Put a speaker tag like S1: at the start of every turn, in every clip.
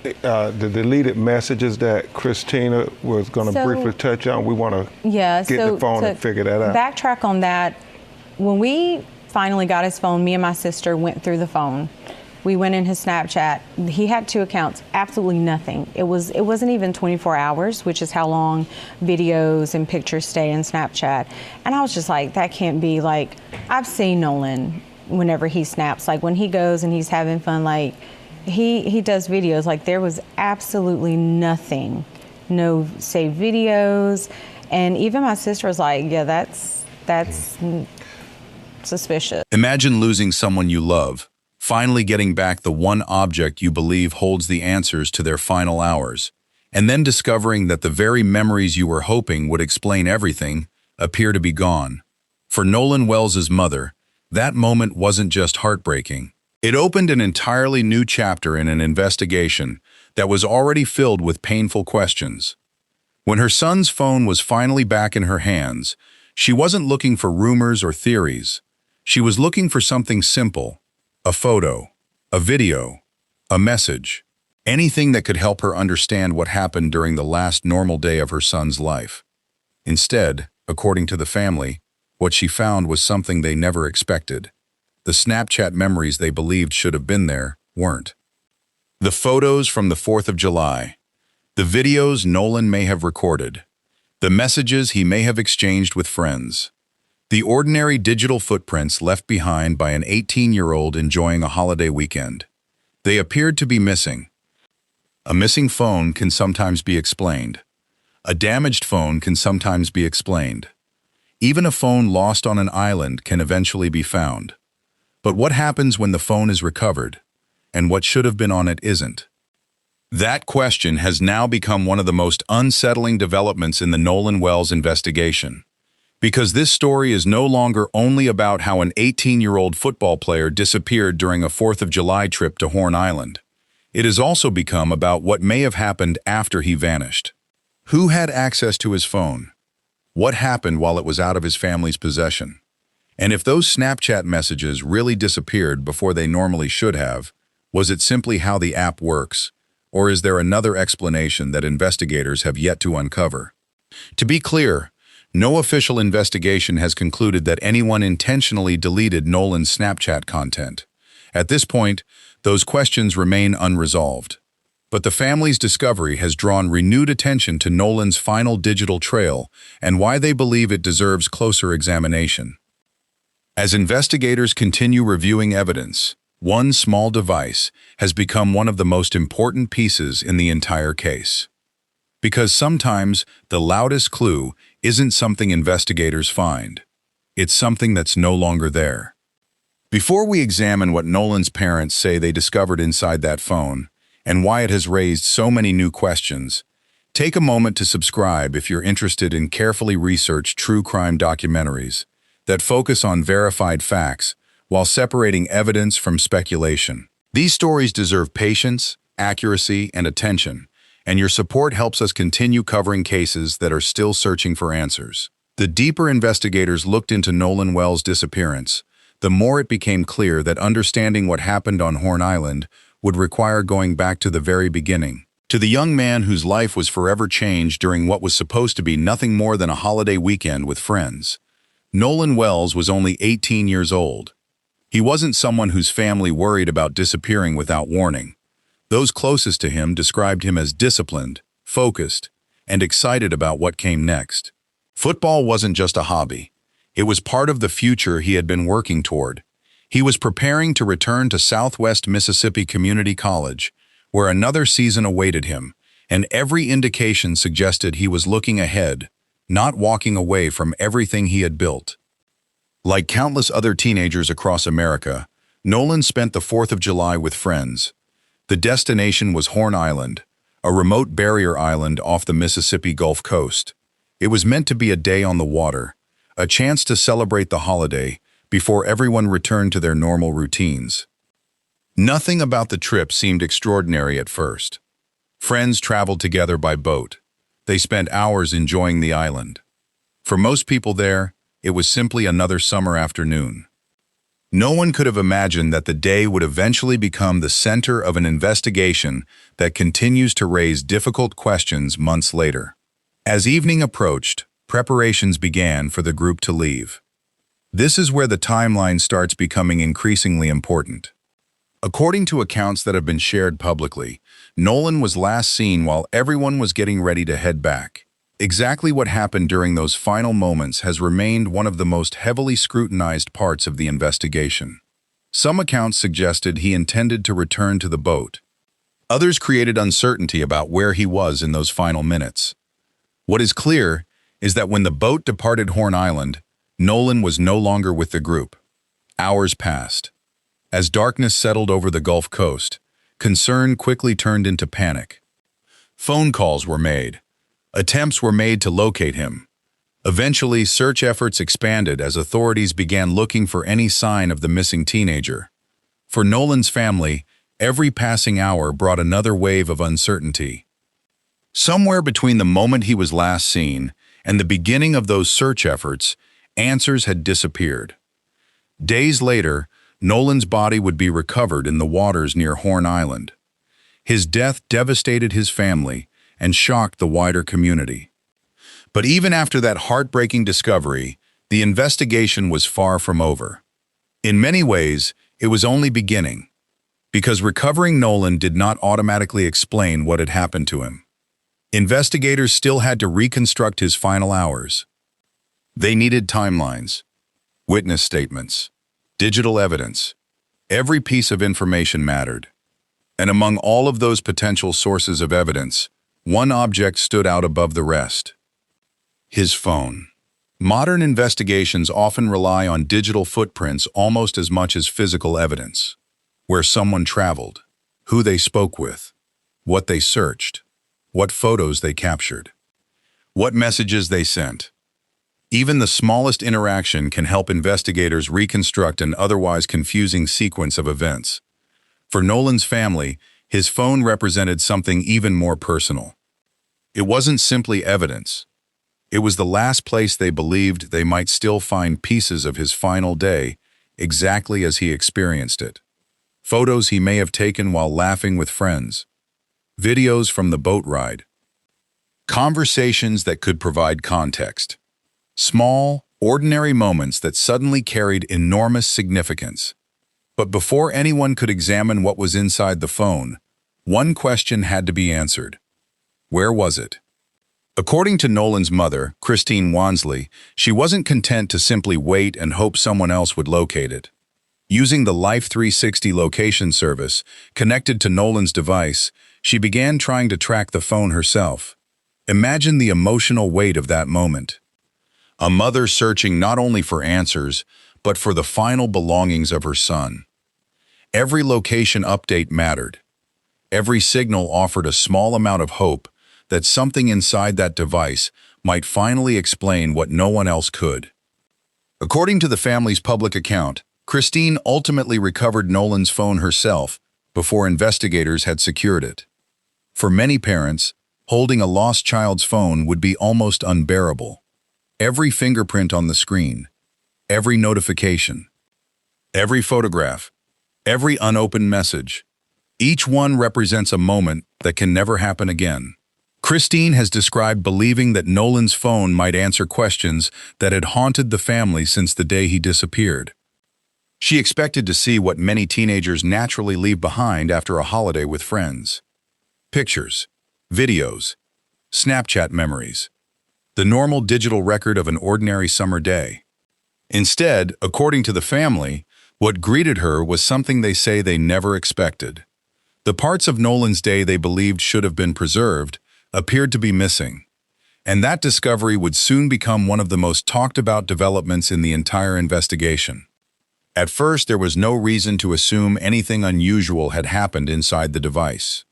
S1: The deleted messages that Christina was going to briefly touch on, we want to get the phone and figure that out.
S2: Backtrack on that. When we finally got his phone, me and my sister went through the phone. We went in his Snapchat. He had 2 accounts, absolutely nothing. It wasn't even 24 hours, which is how long videos and pictures stay in Snapchat. And I was just like, that can't be. Like, I've seen Nolan whenever he snaps, like when he goes and he's having fun, like he does videos. Like, there was absolutely nothing, no saved videos. And even my sister was like, yeah, that's suspicious.
S3: Imagine losing someone you love, finally getting back the one object you believe holds the answers to their final hours, and then discovering that the very memories you were hoping would explain everything appear to be gone. For Nolan Wells's mother, that moment wasn't just heartbreaking. It opened an entirely new chapter in an investigation that was already filled with painful questions. When her son's phone was finally back in her hands, she wasn't looking for rumors or theories. She was looking for something simple: a photo, a video, a message, anything that could help her understand what happened during the last normal day of her son's life. Instead, according to the family, what she found was something they never expected. The Snapchat memories they believed should have been there weren't. The photos from the 4th of July, the videos Nolan may have recorded, the messages he may have exchanged with friends, the ordinary digital footprints left behind by an 18-year-old enjoying a holiday weekend. They appeared to be missing. A missing phone can sometimes be explained. A damaged phone can sometimes be explained. Even a phone lost on an island can eventually be found. But what happens when the phone is recovered, and what should have been on it isn't? That question has now become one of the most unsettling developments in the Nolan Wells investigation. Because this story is no longer only about how an 18-year-old football player disappeared during a 4th of July trip to Horn Island. It has also become about what may have happened after he vanished. Who had access to his phone? What happened while it was out of his family's possession? And if those Snapchat messages really disappeared before they normally should have, was it simply how the app works? Or is there another explanation that investigators have yet to uncover? To be clear, no official investigation has concluded that anyone intentionally deleted Nolan's Snapchat content. At this point, those questions remain unresolved. But the family's discovery has drawn renewed attention to Nolan's final digital trail and why they believe it deserves closer examination. As investigators continue reviewing evidence, one small device has become one of the most important pieces in the entire case. Because sometimes the loudest clue isn't something investigators find. It's something that's no longer there. Before we examine what Nolan's parents say they discovered inside that phone and why it has raised so many new questions, take a moment to subscribe if you're interested in carefully researched true crime documentaries that focus on verified facts while separating evidence from speculation. These stories deserve patience, accuracy, and attention, and your support helps us continue covering cases that are still searching for answers. The deeper investigators looked into Nolan Wells' disappearance, the more it became clear that understanding what happened on Horn Island would require going back to the very beginning. To the young man whose life was forever changed during what was supposed to be nothing more than a holiday weekend with friends, Nolan Wells was only 18 years old. He wasn't someone whose family worried about disappearing without warning. Those closest to him described him as disciplined, focused, and excited about what came next. Football wasn't just a hobby. It was part of the future he had been working toward. He was preparing to return to Southwest Mississippi Community College, where another season awaited him, and every indication suggested he was looking ahead, not walking away from everything he had built. Like countless other teenagers across America, Nolan spent the 4th of July with friends. The destination was Horn Island, a remote barrier island off the Mississippi Gulf Coast. It was meant to be a day on the water, a chance to celebrate the holiday before everyone returned to their normal routines. Nothing about the trip seemed extraordinary at first. Friends traveled together by boat. They spent hours enjoying the island. For most people there, it was simply another summer afternoon. No one could have imagined that the day would eventually become the center of an investigation that continues to raise difficult questions months later. As evening approached, preparations began for the group to leave. This is where the timeline starts becoming increasingly important. According to accounts that have been shared publicly, Nolan was last seen while everyone was getting ready to head back. Exactly what happened during those final moments has remained one of the most heavily scrutinized parts of the investigation. Some accounts suggested he intended to return to the boat. Others created uncertainty about where he was in those final minutes. What is clear is that when the boat departed Horn Island, Nolan was no longer with the group. Hours passed. As darkness settled over the Gulf Coast, concern quickly turned into panic. Phone calls were made. Attempts were made to locate him. Eventually, search efforts expanded as authorities began looking for any sign of the missing teenager. For Nolan's family, every passing hour brought another wave of uncertainty. Somewhere between the moment he was last seen and the beginning of those search efforts, answers had disappeared. Days later, Nolan's body would be recovered in the waters near Horn Island. His death devastated his family and shocked the wider community. But even after that heartbreaking discovery, the investigation was far from over. In many ways, it was only beginning, because recovering Nolan did not automatically explain what had happened to him. Investigators still had to reconstruct his final hours. They needed timelines, witness statements, digital evidence. Every piece of information mattered. And among all of those potential sources of evidence, one object stood out above the rest: his phone. Modern investigations often rely on digital footprints almost as much as physical evidence. Where someone traveled, who they spoke with, what they searched, what photos they captured, what messages they sent. Even the smallest interaction can help investigators reconstruct an otherwise confusing sequence of events. For Nolan's family, his phone represented something even more personal. It wasn't simply evidence. It was the last place they believed they might still find pieces of his final day, exactly as he experienced it. Photos he may have taken while laughing with friends. Videos from the boat ride. Conversations that could provide context. Small, ordinary moments that suddenly carried enormous significance. But before anyone could examine what was inside the phone, one question had to be answered. Where was it? According to Nolan's mother, Christine Wansley, she wasn't content to simply wait and hope someone else would locate it. Using the Life 360 location service connected to Nolan's device, she began trying to track the phone herself. Imagine the emotional weight of that moment. A mother searching not only for answers, but for the final belongings of her son. Every location update mattered. Every signal offered a small amount of hope that something inside that device might finally explain what no one else could. According to the family's public account, Christine ultimately recovered Nolan's phone herself before investigators had secured it. For many parents, holding a lost child's phone would be almost unbearable. Every fingerprint on the screen, every notification, every photograph, every unopened message, each one represents a moment that can never happen again. Christine has described believing that Nolan's phone might answer questions that had haunted the family since the day he disappeared. She expected to see what many teenagers naturally leave behind after a holiday with friends. Pictures, videos, Snapchat memories. The normal digital record of an ordinary summer day. Instead, according to the family, what greeted her was something they say they never expected. The parts of Nolan's day they believed should have been preserved appeared to be missing, and that discovery would soon become one of the most talked about developments in the entire investigation. At first, there was no reason to assume anything unusual had happened inside the device.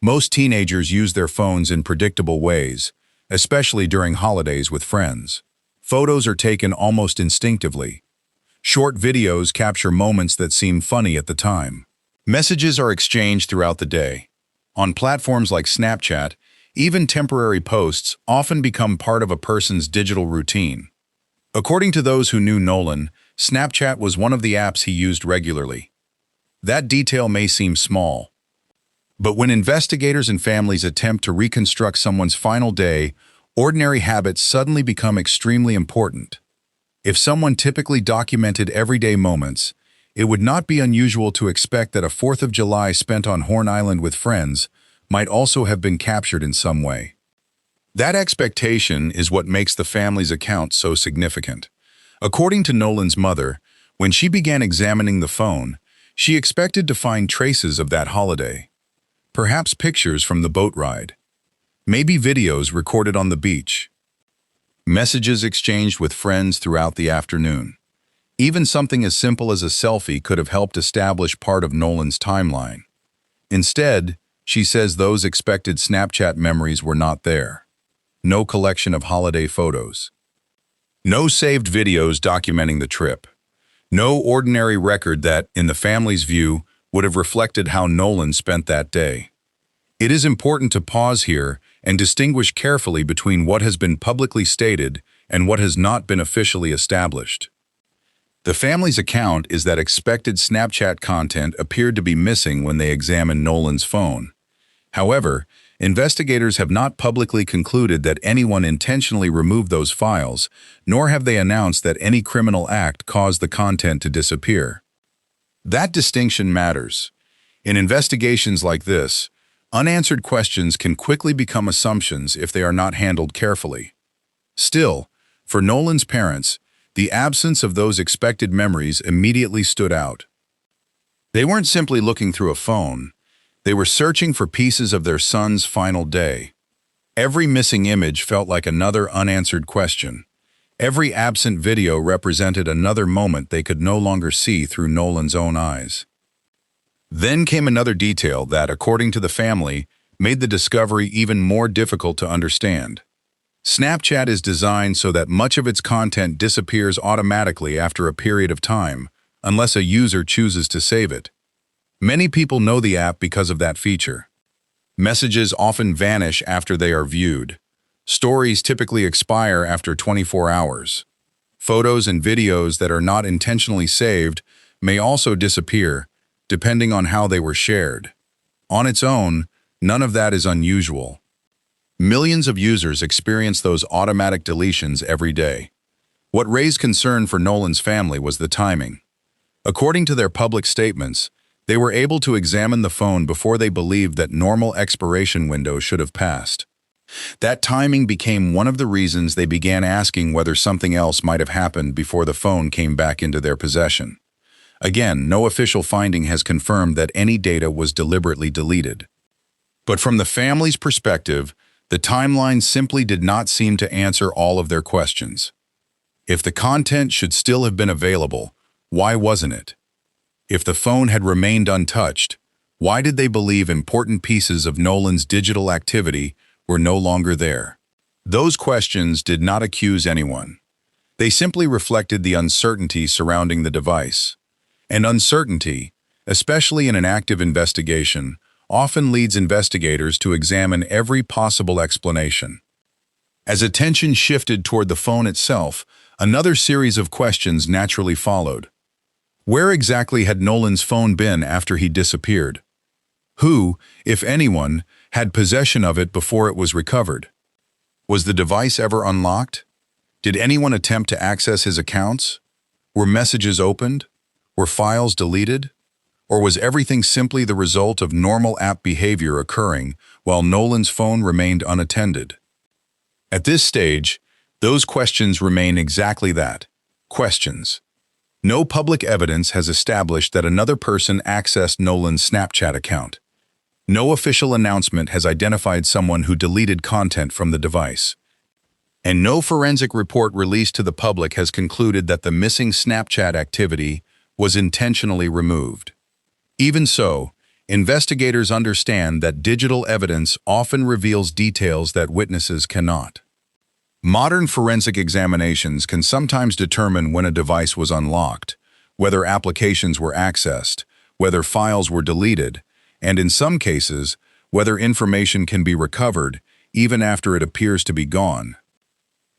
S3: Most teenagers use their phones in predictable ways, especially during holidays with friends. Photos are taken almost instinctively. Short videos capture moments that seem funny at the time. Messages are exchanged throughout the day. On platforms like Snapchat, even temporary posts often become part of a person's digital routine. According to those who knew Nolan, Snapchat was one of the apps he used regularly. That detail may seem small, but when investigators and families attempt to reconstruct someone's final day, ordinary habits suddenly become extremely important. If someone typically documented everyday moments, it would not be unusual to expect that a 4th of July spent on Horn Island with friends might also have been captured in some way. That expectation is what makes the family's account so significant. According to Nolan's mother, when she began examining the phone, she expected to find traces of that holiday. Perhaps pictures from the boat ride. Maybe videos recorded on the beach. Messages exchanged with friends throughout the afternoon. Even something as simple as a selfie could have helped establish part of Nolan's timeline. Instead, she says those expected Snapchat memories were not there. No collection of holiday photos. No saved videos documenting the trip. No ordinary record that, in the family's view, would have reflected how Nolan spent that day. It is important to pause here and distinguish carefully between what has been publicly stated and what has not been officially established. The family's account is that expected Snapchat content appeared to be missing when they examined Nolan's phone. However, investigators have not publicly concluded that anyone intentionally removed those files, nor have they announced that any criminal act caused the content to disappear. That distinction matters. In investigations like this, unanswered questions can quickly become assumptions if they are not handled carefully. Still, for Nolan's parents, the absence of those expected memories immediately stood out. They weren't simply looking through a phone. They were searching for pieces of their son's final day. Every missing image felt like another unanswered question. Every absent video represented another moment they could no longer see through Nolan's own eyes. Then came another detail that, according to the family, made the discovery even more difficult to understand. Snapchat is designed so that much of its content disappears automatically after a period of time, unless a user chooses to save it. Many people know the app because of that feature. Messages often vanish after they are viewed. Stories typically expire after 24 hours. Photos and videos that are not intentionally saved may also disappear, depending on how they were shared. On its own, none of that is unusual. Millions of users experience those automatic deletions every day. What raised concern for Nolan's family was the timing. According to their public statements, they were able to examine the phone before they believed that normal expiration windows should have passed. That timing became one of the reasons they began asking whether something else might have happened before the phone came back into their possession. Again, no official finding has confirmed that any data was deliberately deleted. But from the family's perspective, the timeline simply did not seem to answer all of their questions. If the content should still have been available, why wasn't it? If the phone had remained untouched, why did they believe important pieces of Nolan's digital activity were no longer there? Those questions did not accuse anyone. They simply reflected the uncertainty surrounding the device. And uncertainty, especially in an active investigation, often leads investigators to examine every possible explanation. As attention shifted toward the phone itself, another series of questions naturally followed. Where exactly had Nolan's phone been after he disappeared? Who, if anyone, had possession of it before it was recovered? Was the device ever unlocked? Did anyone attempt to access his accounts? Were messages opened? Were files deleted? Or was everything simply the result of normal app behavior occurring while Nolan's phone remained unattended? At this stage, those questions remain exactly that, questions. No public evidence has established that another person accessed Nolan's Snapchat account. No official announcement has identified someone who deleted content from the device. And no forensic report released to the public has concluded that the missing Snapchat activity was intentionally removed. Even so, investigators understand that digital evidence often reveals details that witnesses cannot. Modern forensic examinations can sometimes determine when a device was unlocked, whether applications were accessed, whether files were deleted, and in some cases, whether information can be recovered even after it appears to be gone.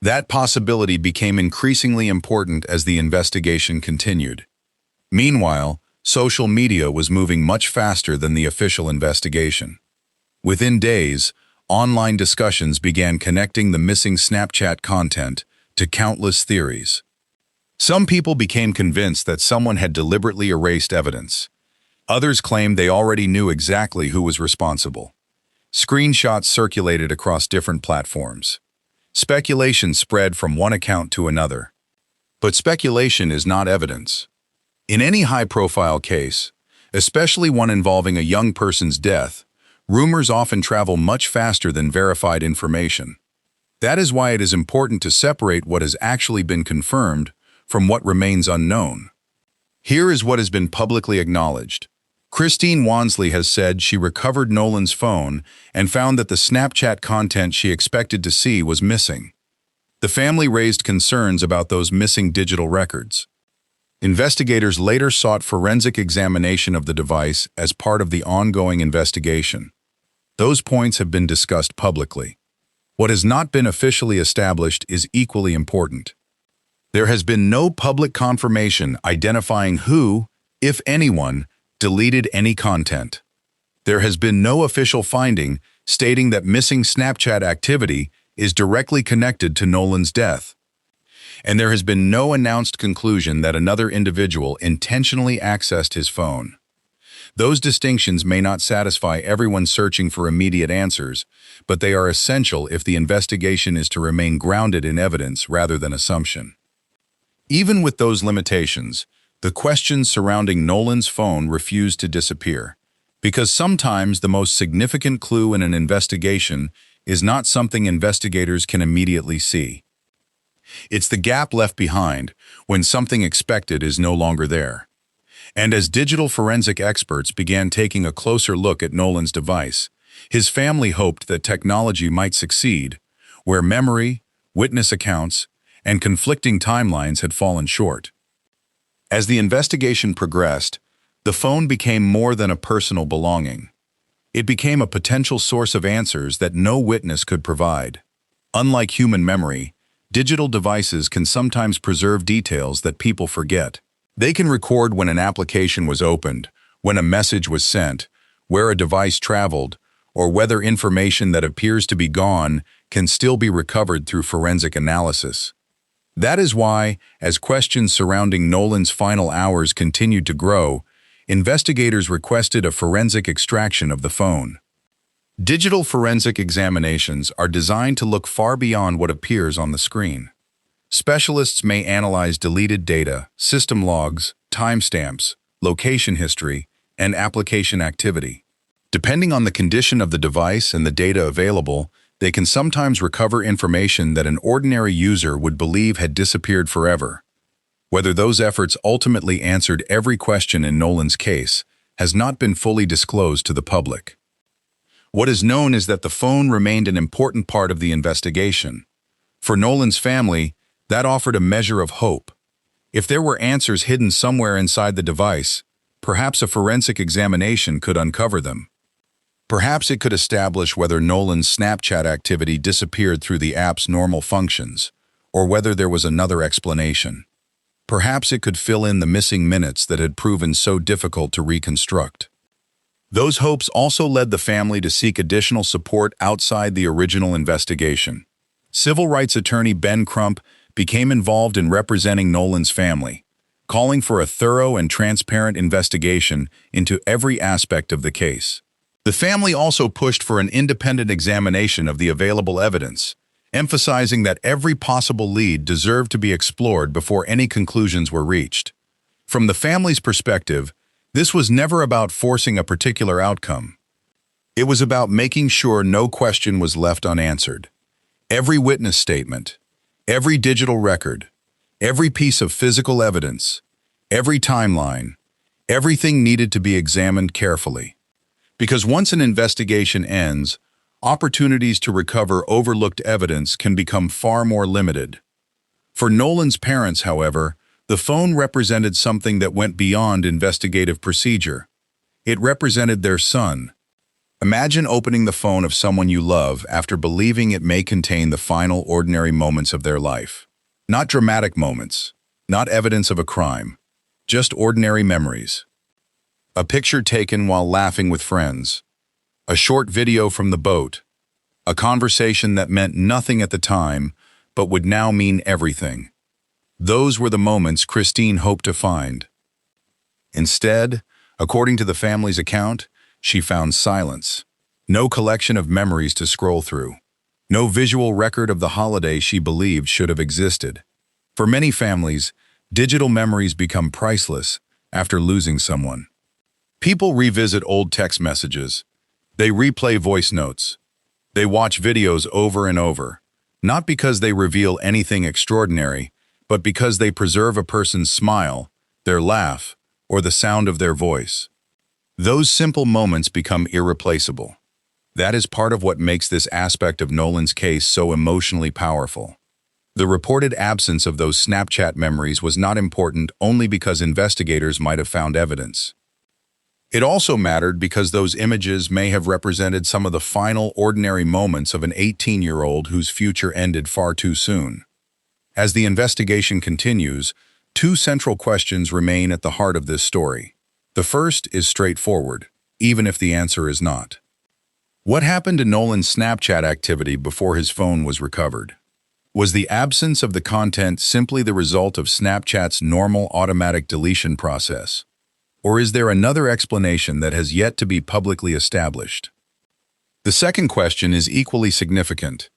S3: That possibility became increasingly important as the investigation continued. Meanwhile, social media was moving much faster than the official investigation. Within days, online discussions began connecting the missing Snapchat content to countless theories. Some people became convinced that someone had deliberately erased evidence. Others claimed they already knew exactly who was responsible. Screenshots circulated across different platforms. Speculation spread from one account to another. But speculation is not evidence. In any high-profile case, especially one involving a young person's death, rumors often travel much faster than verified information. That is why it is important to separate what has actually been confirmed from what remains unknown. Here is what has been publicly acknowledged. Christine Wansley has said she recovered Nolan's phone and found that the Snapchat content she expected to see was missing. The family raised concerns about those missing digital records. Investigators later sought forensic examination of the device as part of the ongoing investigation. Those points have been discussed publicly. What has not been officially established is equally important. There has been no public confirmation identifying who, if anyone, deleted any content. There has been no official finding stating that missing Snapchat activity is directly connected to Nolan's death. And there has been no announced conclusion that another individual intentionally accessed his phone. Those distinctions may not satisfy everyone searching for immediate answers, but they are essential if the investigation is to remain grounded in evidence rather than assumption. Even with those limitations, the questions surrounding Nolan's phone refuse to disappear, because sometimes the most significant clue in an investigation is not something investigators can immediately see. It's the gap left behind when something expected is no longer there. And as digital forensic experts began taking a closer look at Nolan's device, his family hoped that technology might succeed, where memory, witness accounts, and conflicting timelines had fallen short. As the investigation progressed, the phone became more than a personal belonging. It became a potential source of answers that no witness could provide. Unlike human memory, digital devices can sometimes preserve details that people forget. They can record when an application was opened, when a message was sent, where a device traveled, or whether information that appears to be gone can still be recovered through forensic analysis. That is why, as questions surrounding Nolan's final hours continued to grow, investigators requested a forensic extraction of the phone. Digital forensic examinations are designed to look far beyond what appears on the screen. Specialists may analyze deleted data, system logs, timestamps, location history, and application activity. Depending on the condition of the device and the data available, they can sometimes recover information that an ordinary user would believe had disappeared forever. Whether those efforts ultimately answered every question in Nolan's case has not been fully disclosed to the public. What is known is that the phone remained an important part of the investigation. For Nolan's family, that offered a measure of hope. If there were answers hidden somewhere inside the device, perhaps a forensic examination could uncover them. Perhaps it could establish whether Nolan's Snapchat activity disappeared through the app's normal functions, or whether there was another explanation. Perhaps it could fill in the missing minutes that had proven so difficult to reconstruct. Those hopes also led the family to seek additional support outside the original investigation. Civil rights attorney Ben Crump became involved in representing Nolan's family, calling for a thorough and transparent investigation into every aspect of the case. The family also pushed for an independent examination of the available evidence, emphasizing that every possible lead deserved to be explored before any conclusions were reached. From the family's perspective, this was never about forcing a particular outcome. It was about making sure no question was left unanswered. Every witness statement, every digital record, every piece of physical evidence, every timeline, everything needed to be examined carefully. Because once an investigation ends, opportunities to recover overlooked evidence can become far more limited. For Nolan's parents, however, the phone represented something that went beyond investigative procedure. It represented their son. Imagine opening the phone of someone you love after believing it may contain the final ordinary moments of their life. Not dramatic moments, not evidence of a crime, just ordinary memories. A picture taken while laughing with friends, a short video from the boat, a conversation that meant nothing at the time but would now mean everything. Those were the moments Christine hoped to find. Instead, according to the family's account, she found silence. No collection of memories to scroll through. No visual record of the holiday she believed should have existed. For many families, digital memories become priceless after losing someone. People revisit old text messages. They replay voice notes. They watch videos over and over, not because they reveal anything extraordinary, but because they preserve a person's smile, their laugh, or the sound of their voice. Those simple moments become irreplaceable. That is part of what makes this aspect of Nolan's case so emotionally powerful. The reported absence of those Snapchat memories was not important only because investigators might have found evidence. It also mattered because those images may have represented some of the final ordinary moments of an 18-year-old whose future ended far too soon. As the investigation continues, two central questions remain at the heart of this story. The first is straightforward, even if the answer is not. What happened to Nolan's Snapchat activity before his phone was recovered? Was the absence of the content simply the result of Snapchat's normal automatic deletion process? Or is there another explanation that has yet to be publicly established? The second question is equally significant.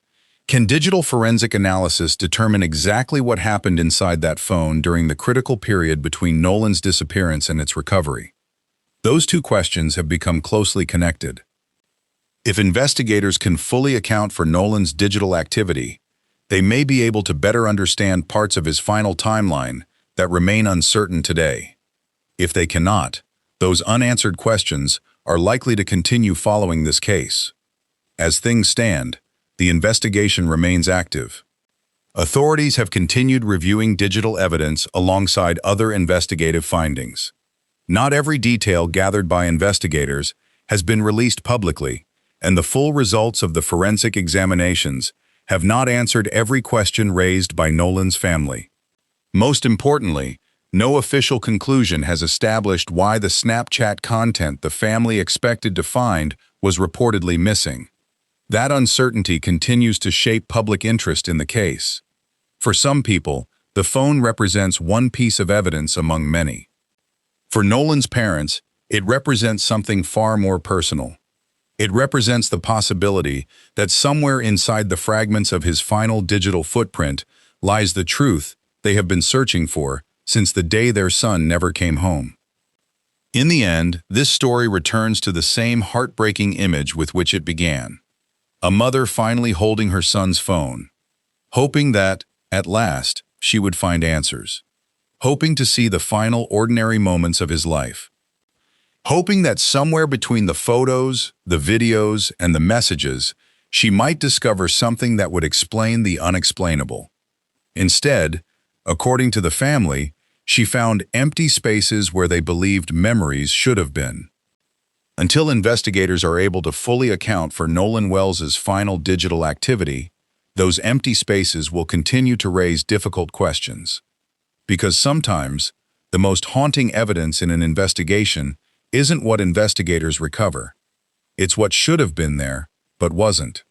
S3: Can digital forensic analysis determine exactly what happened inside that phone during the critical period between Nolan's disappearance and its recovery? Those two questions have become closely connected. If investigators can fully account for Nolan's digital activity, they may be able to better understand parts of his final timeline that remain uncertain today. If they cannot, those unanswered questions are likely to continue following this case. As things stand, the investigation remains active. Authorities have continued reviewing digital evidence alongside other investigative findings. Not every detail gathered by investigators has been released publicly, and the full results of the forensic examinations have not answered every question raised by Nolan's family. Most importantly, no official conclusion has established why the Snapchat content the family expected to find was reportedly missing. That uncertainty continues to shape public interest in the case. For some people, the phone represents one piece of evidence among many. For Nolan's parents, it represents something far more personal. It represents the possibility that somewhere inside the fragments of his final digital footprint lies the truth they have been searching for since the day their son never came home. In the end, this story returns to the same heartbreaking image with which it began. A mother finally holding her son's phone, hoping that, at last, she would find answers. Hoping to see the final ordinary moments of his life. Hoping that somewhere between the photos, the videos, and the messages, she might discover something that would explain the unexplainable. Instead, according to the family, she found empty spaces where they believed memories should have been. Until investigators are able to fully account for Nolan Wells's final digital activity, those empty spaces will continue to raise difficult questions. Because sometimes, the most haunting evidence in an investigation isn't what investigators recover. It's what should have been there, but wasn't.